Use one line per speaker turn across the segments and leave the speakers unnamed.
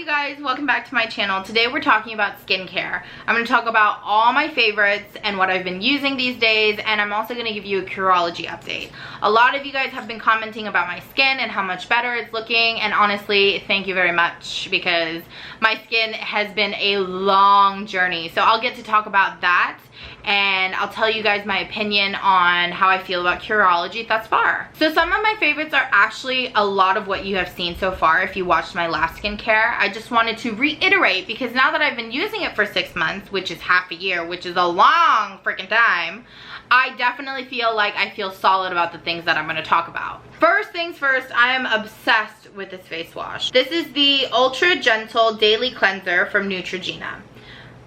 guys, welcome back to my channel. Today we're talking about skincare. I'm going to talk about all my favorites and what I've been using these days, and I'm also going to give you a Curology update. A lot of you guys have been commenting about my skin and how much better it's looking, and honestly, thank you very much because my skin has been a long journey. So I'll get to talk about that, and I'll tell you guys my opinion on how I feel about Curology thus far. So some of my favorites are actually a lot of what you have seen so far if you watched my last skincare. I just wanted to reiterate because now that I've been using it for 6 months, which is half a year, which is a long freaking time, I definitely feel like I feel solid about the things that I'm going to talk about. First things first, I am obsessed with this face wash. This is the Ultra Gentle Daily Cleanser from Neutrogena.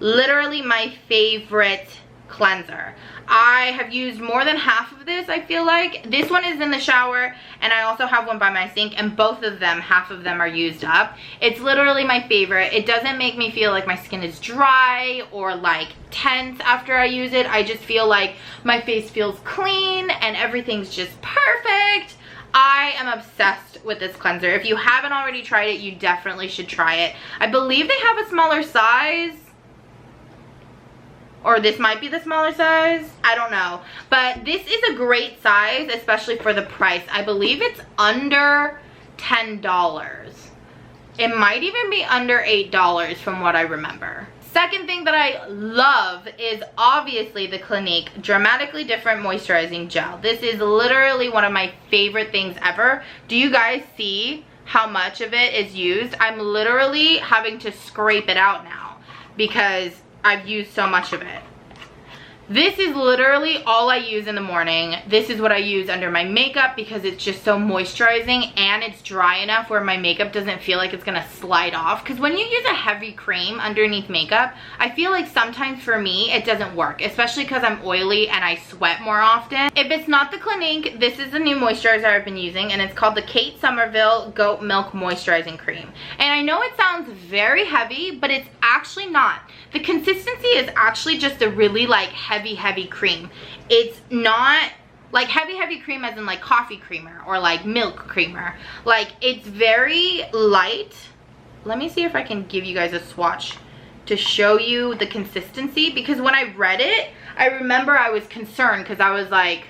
Literally my favorite cleanser. I have used more than half of this, I feel like. This one is in the shower, and I also have one by my sink, and both of them, half of them are used up. It's literally my favorite. It doesn't make me feel like my skin is dry or like tense after I use it. I just feel like my face feels clean and everything's just perfect. I am obsessed with this cleanser. If you haven't already tried it, you definitely should try it. I believe they have a smaller size, or this might be the smaller size, I don't know, but this is a great size, especially for the price. I believe it's under $10. It might even be under $8 from what I remember. Second thing that I love is obviously the Clinique Dramatically Different Moisturizing Gel. This is literally one of my favorite things ever. Do you guys see how much of it is used? I'm literally having to scrape it out now because I've used so much of it. This is literally all I use in the morning. This is what I use under my makeup because it's just so moisturizing and it's dry enough where my makeup doesn't feel like it's gonna slide off. Because when you use a heavy cream underneath makeup, I feel like sometimes for me it doesn't work, especially because I'm oily and I sweat more often. If it's not the Clinique, this is the new moisturizer I've been using, and it's called the Somerville Goat Milk Moisturizing Cream. And I know it sounds very heavy, but it's actually not. The consistency is actually just a really like heavy cream. It's not like heavy cream as in like coffee creamer or like milk creamer. Like, it's very light. Let me see if I can give you guys a swatch to show you the consistency, because when I read it, I remember I was concerned because I was like,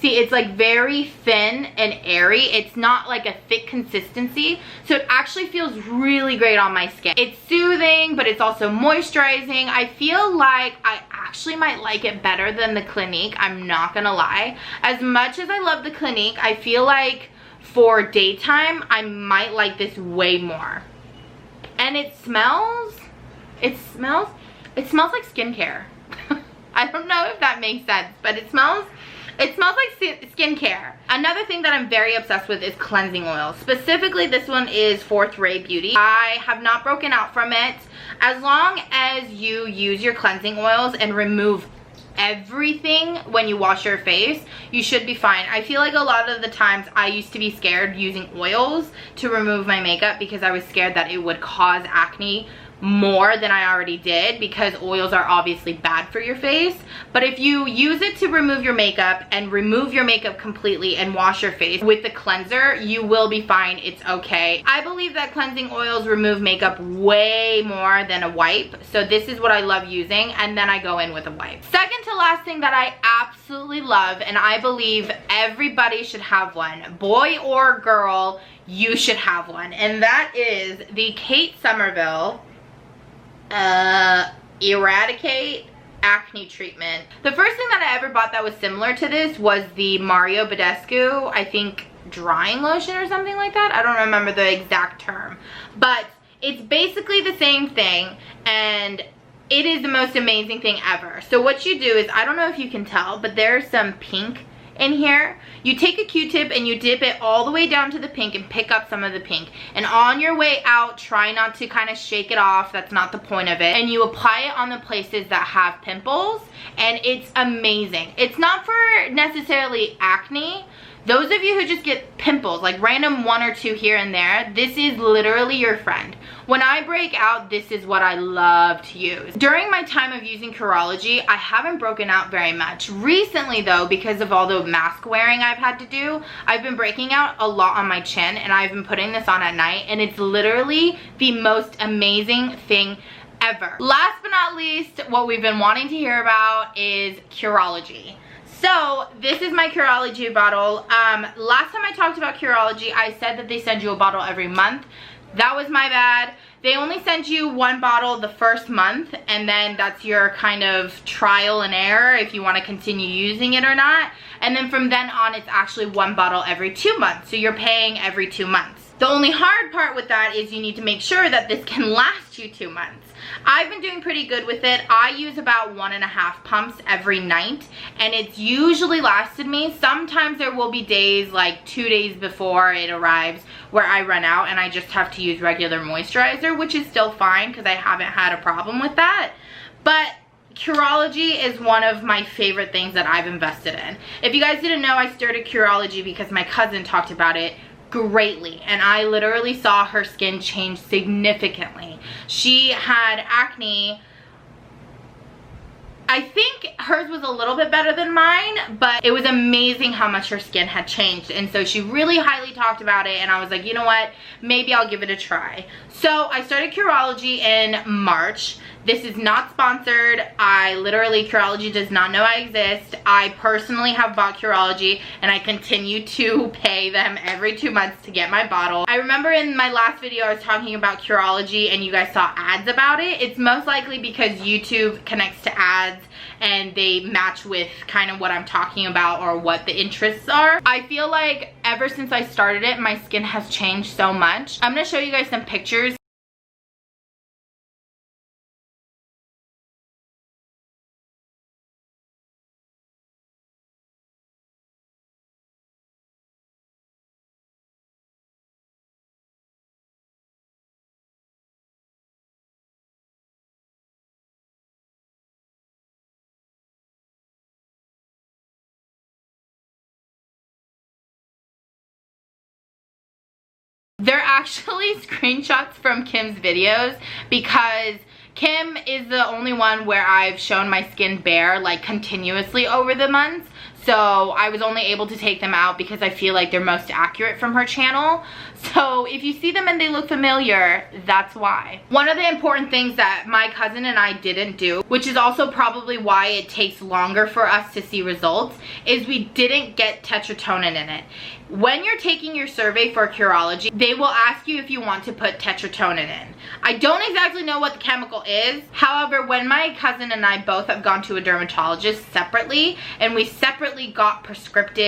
see, it's like very thin and airy. It's not like a thick consistency. So it actually feels really great on my skin. It's soothing, but it's also moisturizing. I feel like I actually might like it better than the Clinique. I'm not gonna lie. As much as I love the Clinique, I feel like for daytime, I might like this way more. And it smells like skincare. I don't know if that makes sense, but it smells like skincare. Another thing that I'm very obsessed with is cleansing oils. Specifically, this one is Fourth Ray Beauty. I have not broken out from it. As long as you use your cleansing oils and remove everything when you wash your face, you should be fine. I feel like a lot of the times I used to be scared using oils to remove my makeup because I was scared that it would cause acne more than I already did, because oils are obviously bad for your face. But if you use it to remove your makeup and remove your makeup completely and wash your face with the cleanser, you will be fine. It's okay. I believe that cleansing oils remove makeup way more than a wipe, so this is what I love using, and then I go in with a wipe. Second to last thing that I absolutely love, and I believe everybody should have one, boy or girl, you should have one, and that is the Somerville Eradicate acne treatment. The first thing that I ever bought that was similar to this was the Mario Badescu, I think, drying lotion or something like that. I don't remember the exact term, but it's basically the same thing, and it is the most amazing thing ever. So what you do is, I don't know if you can tell, but there's some pink in here. You take a Q-tip and you dip it all the way down to the pink and pick up some of the pink, and on your way out, try not to kind of shake it off. That's not the point of it. And you apply it on the places that have pimples, and it's amazing. It's not for necessarily acne, Those of you who just get pimples, like random 1 or 2 here and there, this is literally your friend. When I break out, this is what I love to use. During my time of using Curology, I haven't broken out very much. Recently though, because of all the mask wearing I've had to do, I've been breaking out a lot on my chin, and I've been putting this on at night, and it's literally the most amazing thing ever. Last but not least, what we've been wanting to hear about is Curology. So this is my Curology bottle. Last time I talked about Curology, I said that they send you a bottle every month. That was my bad. They only send you 1 bottle the first month, and then that's your kind of trial and error if you want to continue using it or not. And then from then on, it's actually 1 bottle every 2 months. So you're paying every 2 months. The only hard part with that is you need to make sure that this can last you 2 months. I've been doing pretty good with it. I use about 1.5 pumps every night, and it's usually lasted me. Sometimes there will be days, like 2 days before it arrives, where I run out and I just have to use regular moisturizer, which is still fine because I haven't had a problem with that. But Curology is one of my favorite things that I've invested in. If you guys didn't know, I started Curology because my cousin talked about it greatly, and I literally saw her skin change significantly. She had acne. I think hers was a little bit better than mine, but it was amazing how much her skin had changed, and so she really highly talked about it, and I was like, you know what, maybe I'll give it a try. So I started Curology in March. This is not sponsored. Curology does not know I exist. I personally have bought Curology, and I continue to pay them every 2 months to get my bottle. I remember in my last video I was talking about Curology and you guys saw ads about it. It's most likely because YouTube connects to ads and they match with kind of what I'm talking about or what the interests are. I feel like ever since I started it, my skin has changed so much. I'm going to show you guys some pictures. They're actually screenshots from Kim's videos because Kim is the only one where I've shown my skin bare like continuously over the months. So I was only able to take them out because I feel like they're most accurate from her channel. So if you see them and they look familiar, that's why. One of the important things that my cousin and I didn't do, which is also probably why it takes longer for us to see results, is we didn't get tetratonin in it. When you're taking your survey for Curology, they will ask you if you want to put tetratonin in. I don't exactly know what the chemical is. However, when my cousin and I both have gone to a dermatologist separately, and we separately got prescribed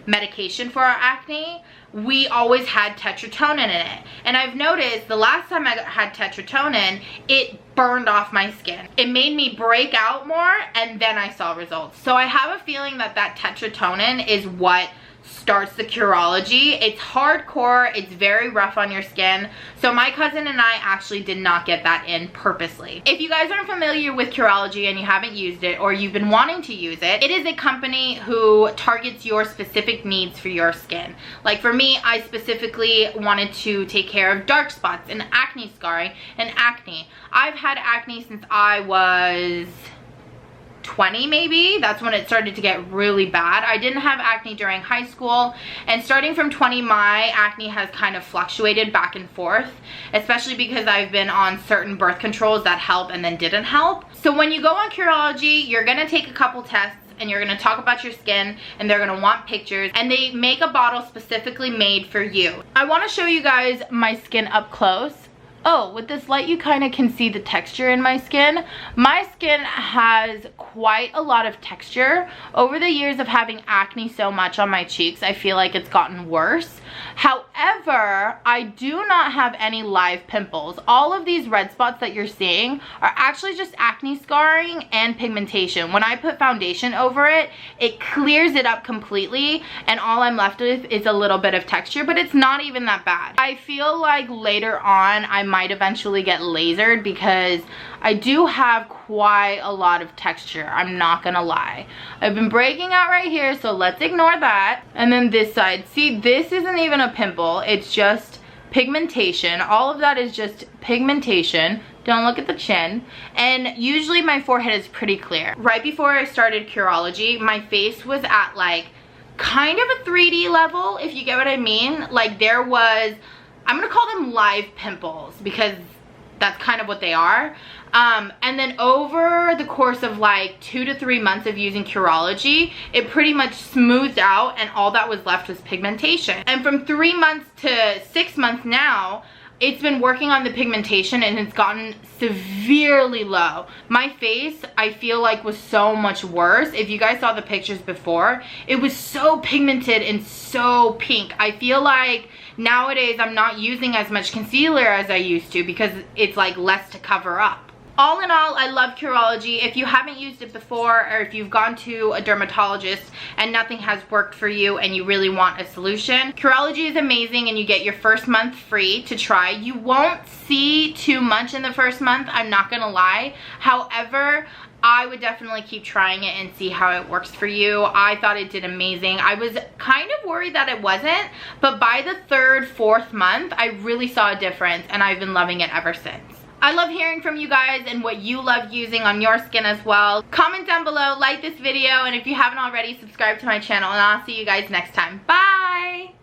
medication for our acne, we always had tetratonin in it. And I've noticed the last time I had tetratonin, it burned off my skin. It made me break out more, and then I saw results. So I have a feeling that that tetratonin is what starts the Curology. It's hardcore, it's very rough on your skin. So my cousin and I actually did not get that in purposely. If you guys aren't familiar with Curology and you haven't used it, or you've been wanting to use it, it is a company who targets your specific needs for your skin. Like for me, I specifically wanted to take care of dark spots and acne scarring and acne. I've had acne since I was 20 maybe. That's when it started to get really bad. I didn't have acne during high school, and starting from 20 my acne has kind of fluctuated back and forth, especially because I've been on certain birth controls that help and then didn't help. So when you go on Curology, you're gonna take a couple tests and you're gonna talk about your skin, and they're gonna want pictures, and they make a bottle specifically made for you. I want to show you guys my skin up close. Oh, with this light you kind of can see the texture in my skin. My skin has quite a lot of texture. Over the years of having acne so much on my cheeks, I feel like it's gotten worse. However, However, I do not have any live pimples. All of these red spots that you're seeing are actually just acne scarring and pigmentation. When I put foundation over it, it clears it up completely, and all I'm left with is a little bit of texture, but it's not even that bad. I feel like later on I might eventually get lasered because I do have quite a lot of texture, I'm not gonna lie. I've been breaking out right here, so let's ignore that. And then this side, see, this isn't even a pimple, it's just pigmentation. All of that is just pigmentation. Don't look at the chin. And usually my forehead is pretty clear. Right before I started Curology, my face was at like kind of a 3D level, if you get what I mean. Like there was, I'm gonna call them live pimples because that's kind of what they are. And then over the course of like 2 to 3 months of using Curology, it pretty much smoothed out and all that was left was pigmentation. And from 3 months to 6 months now, it's been working on the pigmentation and it's gotten severely low. My face, I feel like, was so much worse. If you guys saw the pictures before, it was so pigmented and so pink. I feel like nowadays I'm not using as much concealer as I used to because it's like less to cover up. All in all, I love Curology. If you haven't used it before, or if you've gone to a dermatologist and nothing has worked for you and you really want a solution, Curology is amazing and you get your first month free to try. You won't see too much in the first month, I'm not gonna lie. However, I would definitely keep trying it and see how it works for you. I thought it did amazing. I was kind of worried that it wasn't, but by the 3rd, 4th month, I really saw a difference and I've been loving it ever since. I love hearing from you guys and what you love using on your skin as well. Comment down below, like this video, and if you haven't already, subscribe to my channel, and I'll see you guys next time. Bye!